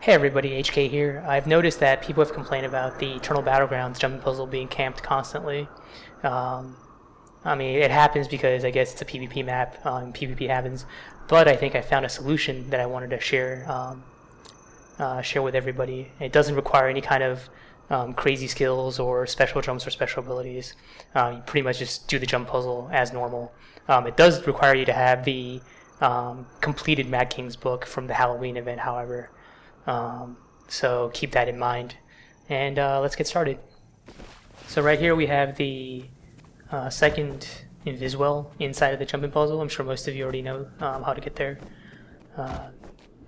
Hey everybody, HK here. I've noticed that people have complained about the Eternal Battlegrounds jumping puzzle being camped constantly. Um, I mean, it happens because I guess it's a PvP map, PvP happens, but I think I found a solution that I wanted to share with everybody. It doesn't require any kind of crazy skills or special jumps or special abilities. You pretty much just do the jump puzzle as normal. It does require you to have the completed Mad King's book from the Halloween event, however. So keep that in mind, and let's get started. So right here we have the second Inviswell inside of the jumping puzzle. I'm sure most of you already know how to get there.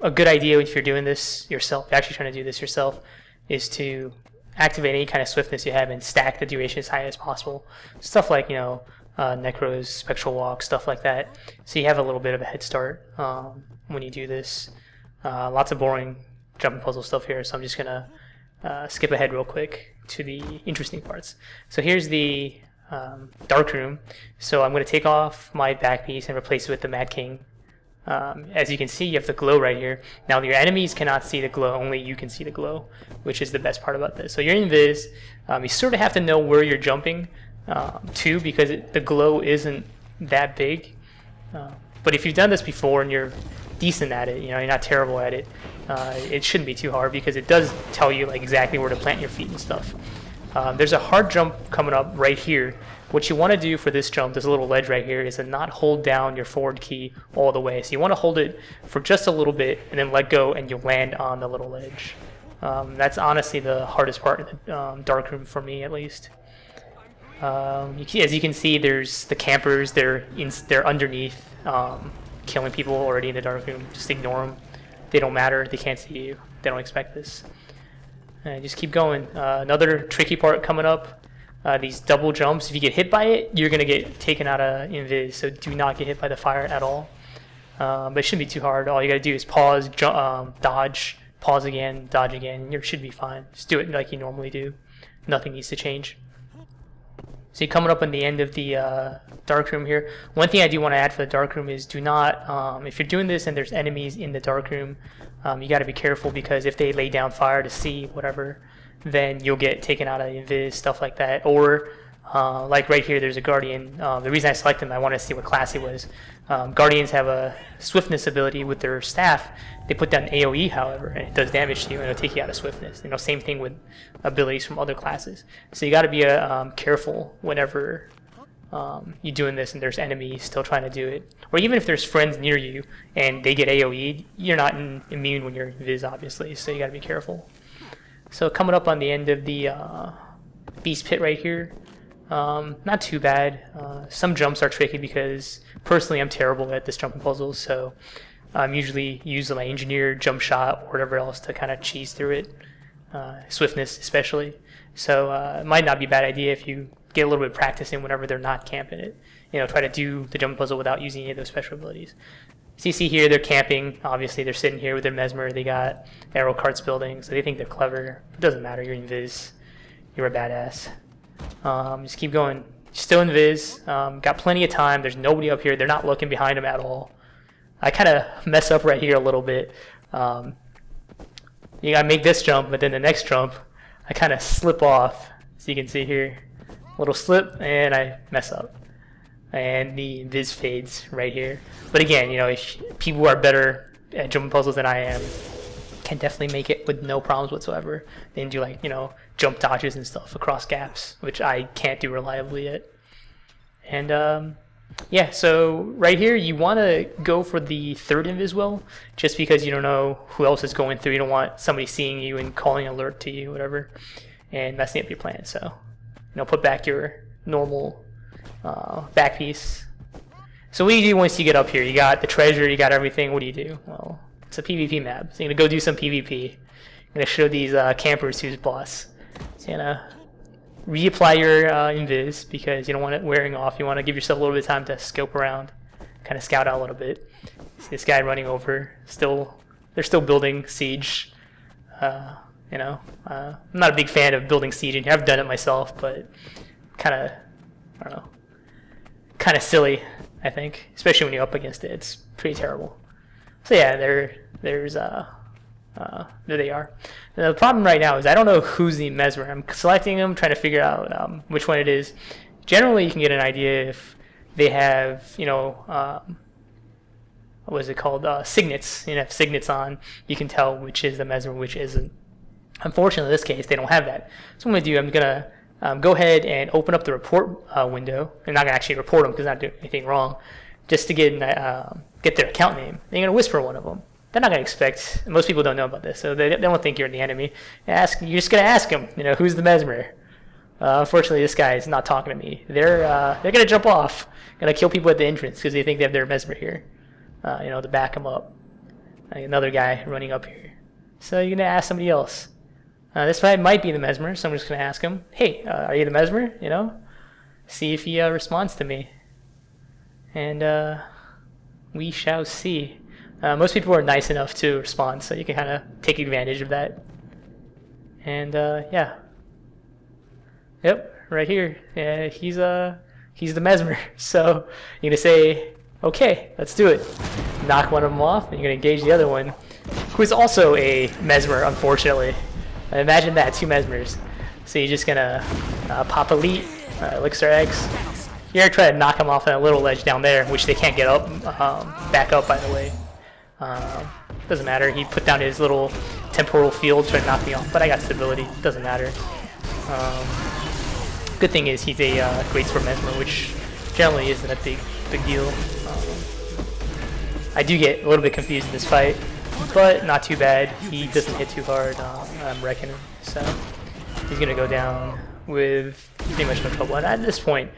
A good idea if you're doing this yourself, actually trying to do this yourself, is to activate any kind of swiftness you have and stack the duration as high as possible. Stuff like, Necro's Spectral Walk, stuff like that. So you have a little bit of a head start when you do this. Lots of boring jumping puzzle stuff here, so I'm just gonna skip ahead real quick to the interesting parts. So here's the dark room. So I'm gonna take off my back piece and replace it with the Mad King. As you can see, you have the glow right here. Now your enemies cannot see the glow, only you can see the glow, which is the best part about this. So you're in Viz, you sort of have to know where you're jumping to, because the glow isn't that big. But if you've done this before and you're decent at it, you're not terrible at it, it shouldn't be too hard, because it does tell you like exactly where to plant your feet and stuff. There's a hard jump coming up right here. What you want to do for this jump, this little ledge right here, is to not hold down your forward key all the way. So you want to hold it for just a little bit and then let go, and you'll land on the little ledge. That's honestly the hardest part in the dark room for me, at least. As you can see, there's the campers. They're underneath, killing people already in the dark room. Just ignore them. They don't matter. They can't see you. They don't expect this. Just keep going. Another tricky part coming up. These double jumps. If you get hit by it, you're gonna get taken out of invis. So do not get hit by the fire at all. But it shouldn't be too hard. All you gotta do is pause, dodge, pause again, dodge again. You should be fine. Just do it like you normally do. Nothing needs to change. So you're coming up on the end of the dark room here. One thing I do want to add for the dark room is do not, if you're doing this and there's enemies in the dark room, you got to be careful, because if they lay down fire to see whatever, then you'll get taken out of the invis, stuff like that. Or like right here, there's a guardian. The reason I selected him, I wanted to see what class he was. Guardians have a swiftness ability with their staff. They put down AoE, however, and it does damage to you, and it'll take you out of swiftness. Same thing with abilities from other classes. So you got to be careful whenever you're doing this and there's enemies still trying to do it. Or even if there's friends near you and they get AoE, you're not immune when you're in Viz, obviously, so you got to be careful. So coming up on the end of the beast pit right here, not too bad. Some jumps are tricky because personally I'm terrible at this jumping puzzle, so I'm usually using my engineer jump shot or whatever else to kind of cheese through it, swiftness especially. So it might not be a bad idea if you get a little bit of practice in whenever they're not camping it. Try to do the jumping puzzle without using any of those special abilities. So you see here they're camping. Obviously they're sitting here with their mesmer. They got arrow carts building, so they think they're clever. It doesn't matter. You're in Viz. You're a badass. Just keep going. Still in Viz. Got plenty of time. There's nobody up here. They're not looking behind them at all. I kind of mess up right here a little bit. You gotta make this jump, but then the next jump, I kind of slip off. So you can see here, a little slip, and I mess up. And the Viz fades right here. But again, if people who are better at jumping puzzles than I am can definitely make it with no problems whatsoever. They can do jump dodges and stuff across gaps, which I can't do reliably yet. And yeah, so right here you want to go for the third Inviswell, just because you don't know who else is going through. You don't want somebody seeing you and calling alert to you, whatever, and messing up your plan. So put back your normal back piece. So what do you do once you get up here? You got the treasure, you got everything. What do you do? Well, it's a PvP map, so you're gonna go do some PvP. You're gonna show these campers who's boss. So you're gonna reapply your invis, because you don't want it wearing off. You want to give yourself a little bit of time to scope around, kind of scout out a little bit. See this guy running over. They're still building siege. I'm not a big fan of building siege in here. I've done it myself, but kind of, I don't know, kind of silly, I think, especially when you're up against it. It's pretty terrible. So yeah, there's There they are. Now, the problem right now is I don't know who's the Mesmer. I'm selecting them, trying to figure out which one it is. Generally, you can get an idea if they have, you know, what is it called? Signets. You know, if signets on, you can tell which is the Mesmer, which isn't. Unfortunately, in this case, they don't have that. So what I'm going to do, I'm going to go ahead and open up the report window. I'm not going to actually report them because I'm not doing anything wrong, just to get their account name. Then you're going to whisper one of them. They're not going to expect, most people don't know about this, so they don't think you're the enemy. You're just going to ask them, you know, who's the Mesmer? Unfortunately, this guy is not talking to me. They're going to jump off, going to kill people at the entrance because they think they have their Mesmer here, you know, to back them up. Another guy running up here. So you're going to ask somebody else. This guy might be the Mesmer, so I'm just going to ask him, hey, are you the Mesmer? You know, see if he responds to me. And we shall see. Most people are nice enough to respond, so you can kind of take advantage of that. And yeah. Yep, right here. Yeah, he's the Mesmer. So you're going to say, okay, let's do it. Knock one of them off, and you're going to engage the other one, who is also a Mesmer, unfortunately. Imagine that, 2 Mesmers. So you're just going to pop Elite, Elixir X. You're going to try to knock them off on a little ledge down there, which they can't get up, back up, by the way. Doesn't matter. He put down his little temporal field trying to knock me off, but I got stability. Doesn't matter. Good thing is he's a great sword Mesmer, which generally isn't a big deal. I do get a little bit confused in this fight, but not too bad. He doesn't hit too hard, I'm reckoning. So he's gonna go down with pretty much no trouble. And at this point,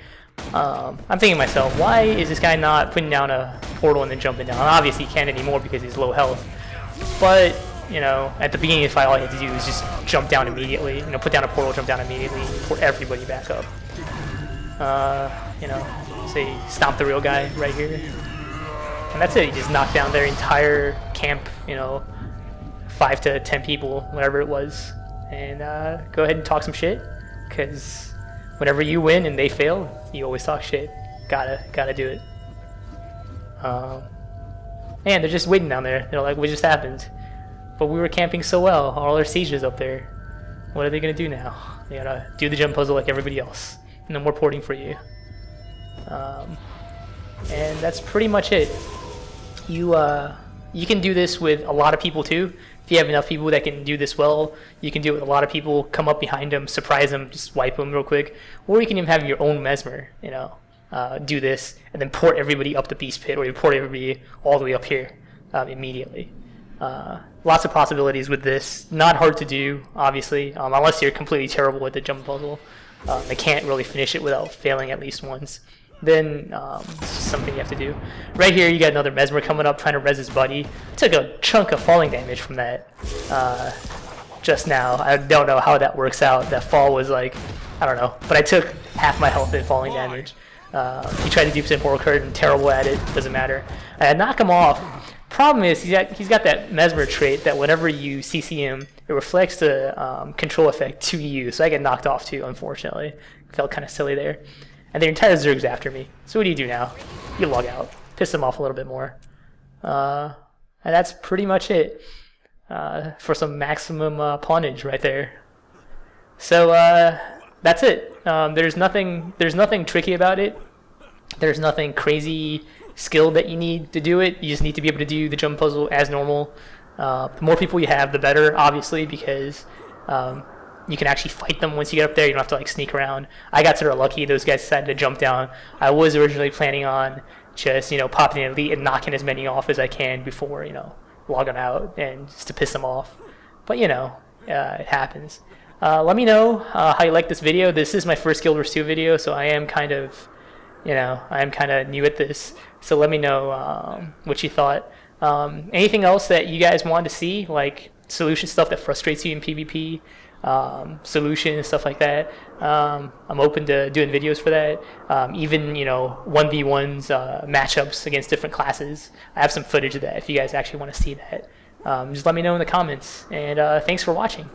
I'm thinking to myself, why is this guy not putting down a portal and then jumping down? Obviously he can't anymore because he's low health. But, you know, at the beginning of the fight, all he had to do was just jump down immediately. You know, put down a portal, jump down immediately, port everybody back up. You know, say stomp the real guy right here. And that's it. He just knocked down their entire camp, you know, 5 to 10 people, whatever it was. And go ahead and talk some shit, because whenever you win and they fail, you always talk shit. Gotta do it. And they're just waiting down there. They're like, what just happened? But we were camping so well. All our sieges up there. What are they gonna do now? They gotta do the jump puzzle like everybody else. No more porting for you. And that's pretty much it. You can do this with a lot of people too. If you have enough people that can do this well, you can do it with a lot of people. Come up behind them, surprise them, just wipe them real quick. Or you can even have your own Mesmer, you know, do this and then port everybody up the Beast Pit, or you port everybody all the way up here immediately. Lots of possibilities with this. Not hard to do, obviously, unless you're completely terrible with the jump puzzle. They can't really finish it without failing at least once. Then it's something you have to do. Right here, you got another Mesmer coming up trying to res his buddy. Took a chunk of falling damage from that just now. I don't know how that works out. That fall was like, I don't know, but I took half my health in falling damage. He tried to do Temporal Curtain, terrible at it. Doesn't matter. I knock him off. Problem is he's got that Mesmer trait that whenever you CC him, it reflects the control effect to you. So I get knocked off too, unfortunately. Felt kind of silly there. And their entire Zerg's after me. So what do you do now? You log out. Piss them off a little bit more. And that's pretty much it for some maximum pawnage right there. So that's it. There's nothing tricky about it. There's nothing crazy skill that you need to do it. You just need to be able to do the jump puzzle as normal. The more people you have, the better, obviously, because you can actually fight them once you get up there. You don't have to like sneak around. I got sort of lucky. Those guys decided to jump down. I was originally planning on just, you know, popping an elite and knocking as many off as I can before, you know, logging out and just to piss them off. But, you know, it happens. Let me know how you like this video. This is my first Guild Wars 2 video, so I am kind of, you know, new at this. So let me know what you thought. Anything else that you guys want to see, like solution stuff that frustrates you in PvP, solution and stuff like that. I'm open to doing videos for that. Even, you know, 1v1s, matchups against different classes. I have some footage of that if you guys actually want to see that. Just let me know in the comments. And thanks for watching.